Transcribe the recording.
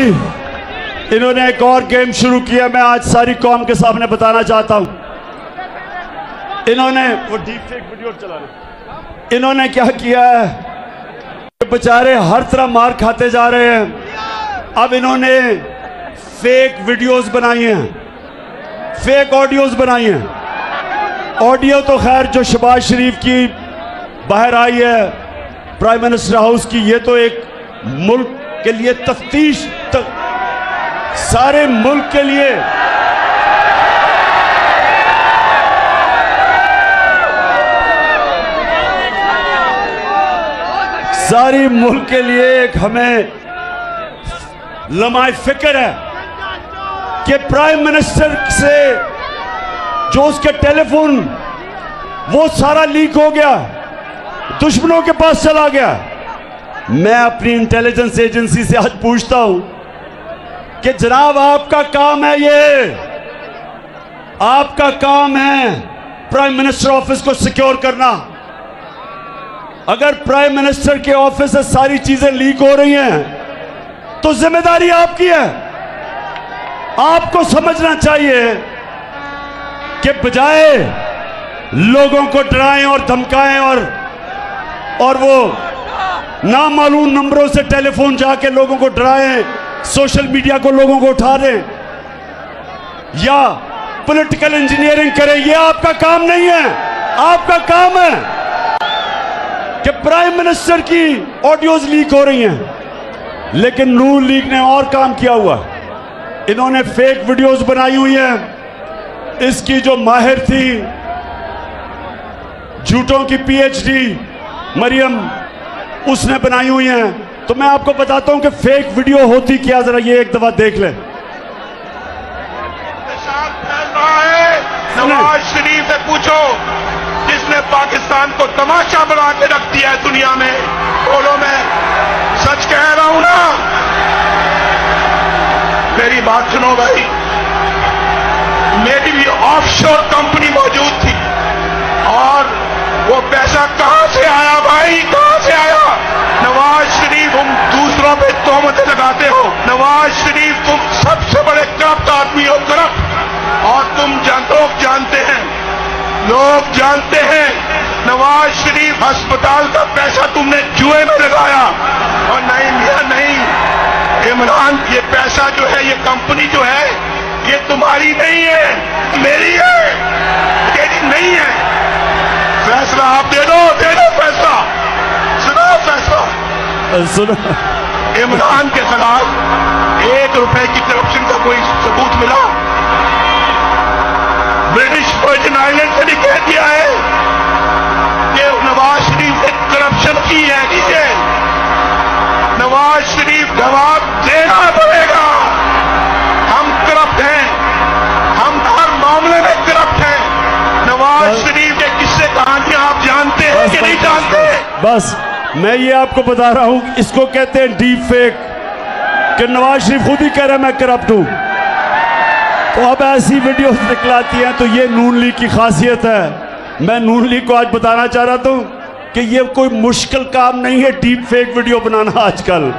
इन्होंने एक और गेम शुरू किया, मैं आज सारी कौम के सामने बताना चाहता हूं। इन्होंने वो डीप फेक वीडियो चला रहे, इन्होंने क्या किया है, बेचारे हर तरह मार खाते जा रहे हैं। अब इन्होंने फेक वीडियोस बनाई हैं, फेक ऑडियोज बनाई हैं। ऑडियो तो खैर जो शहबाज शरीफ की बाहर आई है प्राइम मिनिस्टर हाउस की, ये तो एक मुल्क के लिए तफ्तीश सारे मुल्क के लिए सारी मुल्क के लिए एक हमें लम्हा फिक्र है कि प्राइम मिनिस्टर से जो उसके टेलीफोन वो सारा लीक हो गया, दुश्मनों के पास चला गया। मैं अपनी इंटेलिजेंस एजेंसी से आज पूछता हूं कि जनाब आपका काम है, ये आपका काम है प्राइम मिनिस्टर ऑफिस को सिक्योर करना। अगर प्राइम मिनिस्टर के ऑफिस से सारी चीजें लीक हो रही हैं तो जिम्मेदारी आपकी है। आपको समझना चाहिए कि बजाय लोगों को डराएं और धमकाएं और वो नामालूम नंबरों से टेलीफोन जाके लोगों को डराएं, सोशल मीडिया को लोगों को उठा दें या पॉलिटिकल इंजीनियरिंग करें, ये आपका काम नहीं है। आपका काम है कि प्राइम मिनिस्टर की ऑडियोज लीक हो रही हैं, लेकिन नून लीग ने और काम किया हुआ। इन्होंने फेक वीडियोस बनाई हुई हैं। इसकी जो माहिर थी झूठों की पीएचडी मरियम, उसने बनाई हुई हैं। तो मैं आपको बताता हूं कि फेक वीडियो होती क्या, जरा ये एक दफा देख लें। नवाज शरीफ से पूछो, जिसने पाकिस्तान को तमाशा बना के रख दिया है दुनिया में। बोलो, मैं सच कह रहा हूं ना? मेरी बात सुनो भाई, मेरी भी ऑफशोर कंपनी मौजूद थी और वो पैसा कहां से आया भाई, कहां से आया? नवाज शरीफ, तुम दूसरों पे तोहमतें लगाते हो। नवाज शरीफ, तुम सबसे बड़े करप्ट आदमी हो, करप्ट। और लोग जानते हैं, लोग जानते हैं नवाज शरीफ अस्पताल का पैसा तुमने जुए में लगाया। और नहीं मियां नहीं, इमरान, ये पैसा जो है, ये कंपनी जो है, ये तुम्हारी नहीं है, मेरी है, तेरी नहीं है। फैसला आप दे दो फैसला। सुनो फैसला, सुनो। इमरान के खिलाफ 1 रुपए की करप्शन का कोई सबूत मिला? ब्रिटिश वर्जिन आइलैंड से भी कह दिया है कि नवाज शरीफ ने करप्शन की है। नीचे नवाज शरीफ जवाब देना पड़ेगा। हम करप्ट हैं, हम हर मामले में करप्ट हैं। नवाज शरीफ के किस्से कहानियां आप जानते हैं कि नहीं जानते? बस मैं ये आपको बता रहा हूं, इसको कहते हैं डीप फेक, कि नवाज शरीफ खुद ही कह रहा है मैं करप्ट हूं। तो अब ऐसी वीडियोस निकलाती हैं, तो ये नून लीग की खासियत है। मैं नून लीग को आज बताना चाह रहा था कि ये कोई मुश्किल काम नहीं है डीप फेक वीडियो बनाना आजकल।